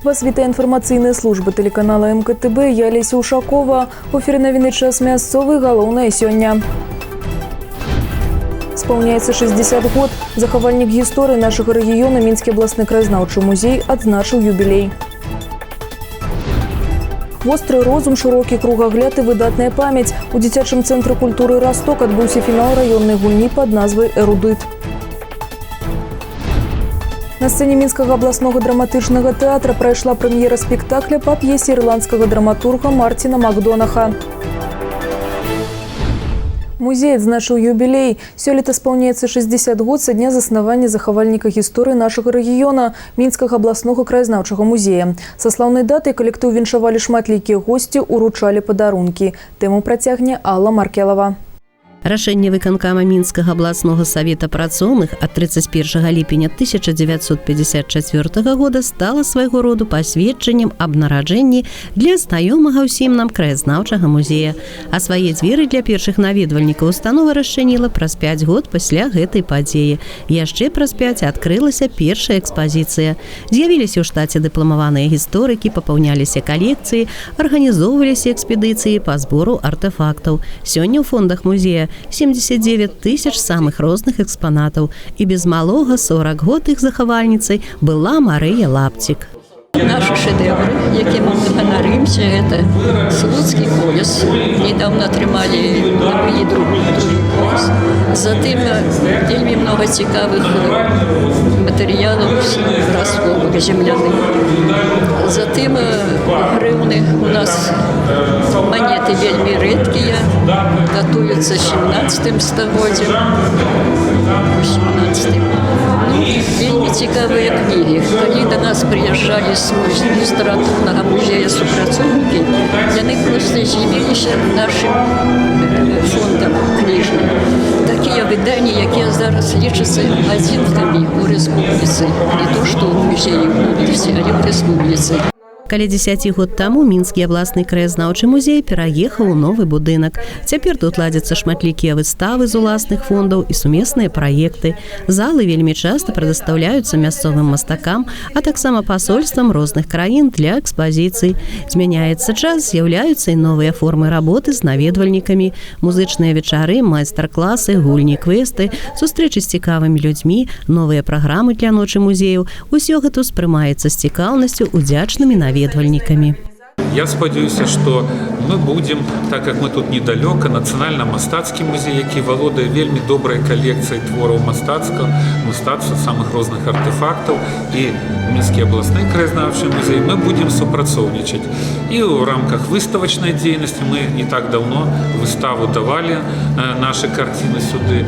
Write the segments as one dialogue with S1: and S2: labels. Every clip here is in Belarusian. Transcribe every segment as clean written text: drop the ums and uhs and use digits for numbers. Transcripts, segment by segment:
S1: Вас вітае інфармацыйная служба тэлеканала МКТБ. Я Леся Ушакова. У эфіры навіны час мясцовы, галоўнае сёння. Спаўняецца 60 год. Захавальнік гісторыі нашага рэгіёна Мінскі абласны краязнаўчы музей адзначыў юбілей. Востры розум, шырокі кругагляд і выдатная памяць. У дзіцячым цэнтры культуры «Расток» адбыўся фінал раённай гульні пад назвай «Эрудыт». На сцэне Мінскага абласнога драматычнага тэатра прайшла прэм'ера спектакля па п'есе ірландскага драматурга Мартина Макдонаха. Музей адзначыў юбілей. Сёлета спаўняецца 60 год са дня заснавання захавальніка гісторыі нашага рэгіёна Мінскага абласнога краязнаўчага музея. Са слаўнай датай калектыў віншавалі шматлікія госці, уручалі падарункі. Тэму працягне Алла Маркелова.
S2: Рашэнне выканкама Мінскага абласнога савета працоўных ад 31 ліпеня 1954 года стала свайго роду пасведчаннем аб нараджэнні для знаёмага ўсім нам краязнаўчага музея. А свае дзверы для першых наведвальнікаў установа расчыніла праз 5 год пасля гэтай падзеі. Яшчэ праз 5 адкрылася першая экспазіцыя. З'явіліся ў штаце дыпламаваныя гісторыкі, папаўняліся калекцыі, арганізоўваліся экспедыцыі па збору артэфактаў. Сёння ў фондах музея 79 тысяч самых розных экспанатаў, і без малога 40 год іх захавальніцай была Марыя Лапцік.
S3: Наши шедевры, якими мы ганарымся, это Слуцкі колес. Недавно атрымалі новый другі колес. Затым вельмі много цікавых матэрыялаў расховых земляных. Затым грыўны у нас монеты вельмі рэдкія, датуюцца 17 стагоддзям. 18. Вельмі цікавыя кнігі. Калі до нас прыязджалі з літаратурнага музея супрацоўнікі, яны проста з'явіліся нашым фондам кніжным. Такія выданні, якія зараз лічацца адзінкамі ў рэспубліцы. Не то, што ў музеі ў обласці, але ў рэспубліцы.
S2: Каля 10 год таму Мінскі абласны краязнаўчы музей пераехаў у новы будынак. Цяпер тут ладзяцца шматлікія выставы з уласных фондаў і сумесныя праекты. Залы вельмі часта прадастаўляюцца мясцовым мастакам, а таксама пасольствам розных краін для экспазіцый. Змяняецца час, з'яўляюцца і новыя формы работы з наведвальнікамі, музычныя вечары, майстар-класы, гульні, квесты, сустрэчы з цікавымі людзьмі, новыя праграмы для ночы музеяў. Усё гэта ўспрымаецца з цікаўнасцю удзячнымі наведвальнікамі.
S4: Я спадзяюся, што мы будзем, так як мы тут недалёка, нацыянальна-мастацкі музей, які валодае вельмі добрай калекцыяй твораў мастацтва самых розных артефактаў, і Мінскі абласны краязнаўчы музей мы будзем супрацоўнічаць. І ў рамках выставачнай дзейнасці мы не так даўно выставу давалі нашы карціны сюды.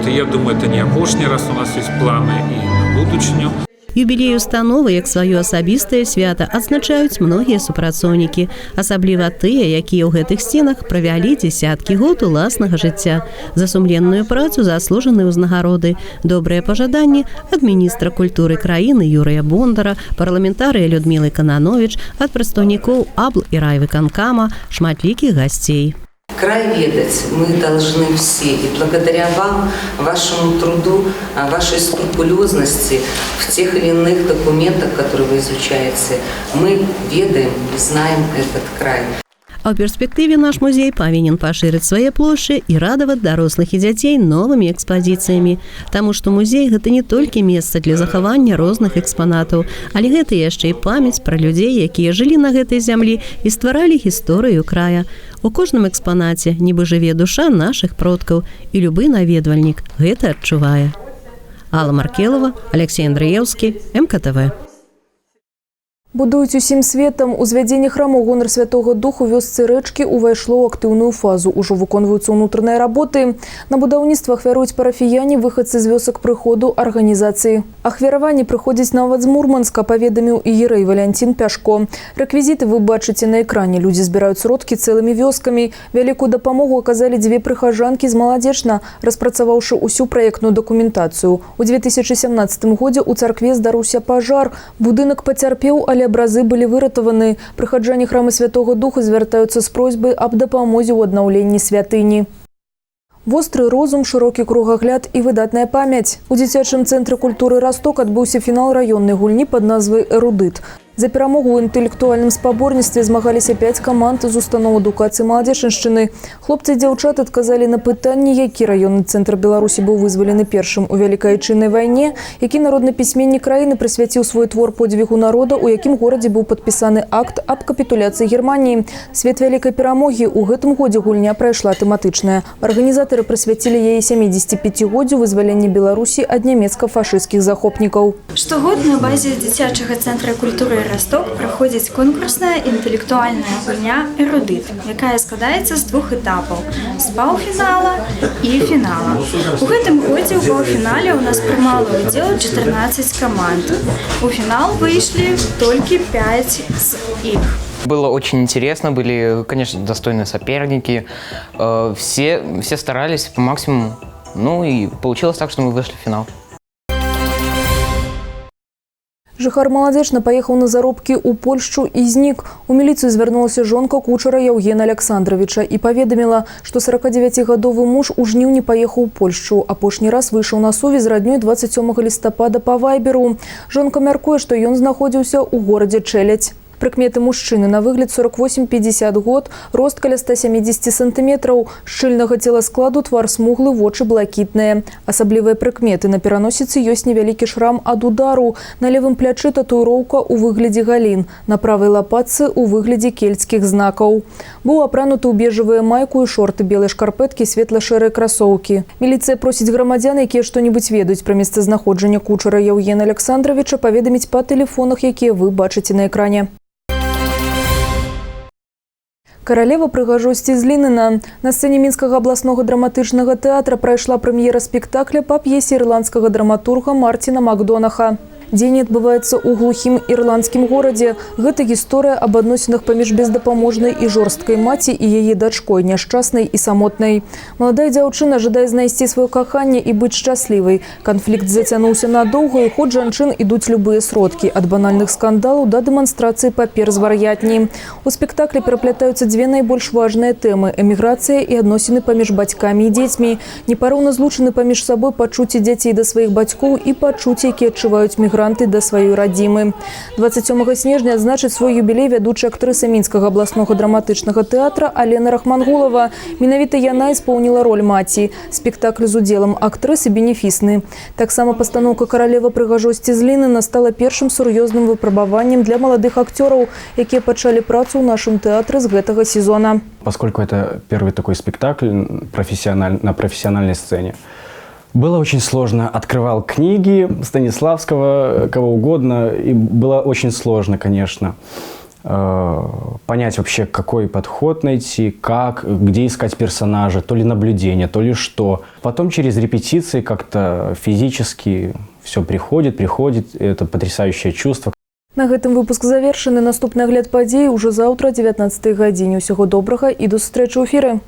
S4: І я думаю, это не апошні раз у нас ёсць планы і на будучыню.
S2: Юбілей установы, як сваё асабістае свята, адзначаюць многія супрацоўнікі, асабліва тыя, якія ў гэтых сценах правялі дзесяткі год уласнага жыцця. За сумленную працу заслужаны ўзнагароды, добрыя пажаданні ад міністра культуры краіны Юрыя Бондара, парламентарыя Людмілы Кананович, ад прадстаўнікоў абл і райвыканкама, шматлікіх гасцей.
S5: Край ведать мы должны все, и благодаря вам, вашему труду, вашей скрупулезности в тех или иных документах, которые вы изучаете, мы ведаем и знаем этот край.
S2: А ў перспектыве наш музей павінен пашырыць свае плошчы і радаваць дарослых і дзяцей новымі экспазіцыямі. Таму што музей – гэта не толькі месца для захавання розных экспанатаў, але гэта яшчэ і памяць пра людзей, якія жылі на гэтай зямлі і стваралі гісторыю края. У кожным экспанаце нібы жыве душа нашых продкаў, і любы наведвальнік гэта адчувае. Алла Маркелова, Алексей Андрыеўскі, МКТВ.
S1: Будуюць усім светам. Узвядзенне храма ў гонар Святога Духу вёсцы Рэчкі увайшло ў актыўную фазу. Ужо выконваюцца ўнутраныя работы. На будаўніцтва ахвяруюць парафіяне, выхадцы з вёсак прыходу арганізацыі. Ахвяраванні прыходзяць нават з Мурманска, паведаміў іерэй Валянцін Пяшко. Рэквізіты вы бачыце на экране. Людзі збіраюць сродкі цэлымі вёскамі. Вялікую дапамогу аказалі 2 прыхажанкі з Маладзечна, распрацаваўшы ўсю праектную дакументацыю. У 2017 годзе ў царкве здарыўся пажар. Будынак пацярпеў, але абразы былі выратаваны. Прыхаджане храма Святога Духа звяртаюцца з просьбай аб дапамозе ў аднаўленні святыні. Востры розум, шырокі кругагляд і выдатная памяць. У дзіцячым цэнтры культуры «Расток» адбыўся фінал раённай гульні пад назвай «Эрудыт». За перамогу ў інтэлектуальным спаборніцтве змагаліся 5 каманд з устаноў адукацыі Маладзечыншчыны. Хлопцы і дзяўчаты адказалі на пытанні, які раённы цэнтр Беларусі быў вызвалены першым у Вялікай Айчыннай вайне, які народны пісьменнік краіны прысвяціў свой твор подзвігу народа, у якім горадзе быў падпісаны акт аб капітуляцыі Германіі. Свет вялікай перамогі ў гэтым годзе гульня прайшла тэматычная. Арганізатары прысвяцілі яе 75-годдзю вызвалення Беларусі ад нямецка-фашысцкіх захопнікаў.
S6: Штогод на базе дзіцячага цэнтра культуры «Расток» праходзіць конкурсная інтэлектуальная гульня «Эрудыт», якая складаецца з 2 этапаў – з паўфінала і фінала. У гэтым годзе ў паўфінале ў нас прымала ўдзел 14 команд. У фінал выйшлі толькі 5 з іх.
S7: Было очень интересно, были, конечно, достойные соперники. Все старались по максимуму. Ну и получилось так, что мы вышли в финал.
S1: Жыхар Маладзечна паехаў на заробкі ў Польшчу і знік. У міліцыю звярнулася жонка кучара Яўгена Александровича і паведаміла, што 49-гадовы муж у жніўні паехаў у Польшчу. Апошні раз выйшаў на сувязь з раднёй 27 лістапада па вайберу. Жонка мяркуе, што ён знаходзіўся ў горадзе Чэлядзь. Прыкметы мужчыны на выгляд 48-50 год, рост каля 170 сантыметраў, шчыльнага целаскладу, твар смуглы, вочы блакітныя. Асаблівыя прыкметы на пераносіцы ёсць невялікі шрам ад удару, на левым плячы татуіроўка ў выглядзе галін, на правай лапатцы ў выглядзе кельцкіх знакаў. Быў апрануты ў бежавыя майку і шорты, белыя шкарпэткі, светла-шэрыя красоўкі. Міліцыя просіць грамадзян, якія што-небудзь ведаюць пра месцазнаходжанне кучара Яўгена Александровича, паведаміць па тэлефонах, якія вы бачыце на экране. Каралева прыгажосці з Лінына. На сцэне Мінскага абласнога драматычнага тэатра прайшла прэм'ера спектакля па п'есе ірландскага драматурга Мартіна Макдонаха. Дзень адбываецца ў глухім ірландскім горадзе. Гэта гісторыя аб адносінах паміж бездапаможнай і жорсткай маці і яе дачкой, няшчаснай і самотнай. Маладая дзяўчына жадае знайсці сваё каханне і быць шчаслівай. Канфлікт зацянуўся надоўга, і ход жанчын ідуць любыя сродкі – ад банальных скандалаў да дэманстрацыі папер з вар'ятні. У спектаклі пераплятаюцца 2 найбольш важныя тэмы – эміграцыя і адносіны паміж бацькамі і дзецьмі, непарыўна злучаны паміж сабой пачуцці дзяцей да сваіх бацькоў і пачуцці, якія адчуваюць мігранты да сваёй радзімы. 27 снежня адзначыць свой юбілей вядучая актрыса Мінскага абласнога драматычнага тэатра Алена Рахмангулова. Менавіта яна исполнила роль маці. Спектакль з удзелам актрысы бенефісны. Таксама пастаноўка «Каралева прыгажосці з Лінына» стала першым сур'ёзным выпрабаваннем для маладых акцёраў, якія пачалі працу ў нашым тэатры з гэтага сезона.
S8: Поскольку это первый такой спектакль на профессиональной сцене, было очень сложно. Открывал книги Станиславского, кого угодно, и было очень сложно, конечно, понять вообще, какой подход найти, как, где искать персонажа, то ли наблюдение, то ли что. Потом через репетиции как-то физически все приходит, это потрясающее чувство.
S1: На гэтым выпуск завершаны. Наступны агляд падзей ужо заўтра 19 гадзіне. Усяго добрага і до сустрэчы ў эфіры.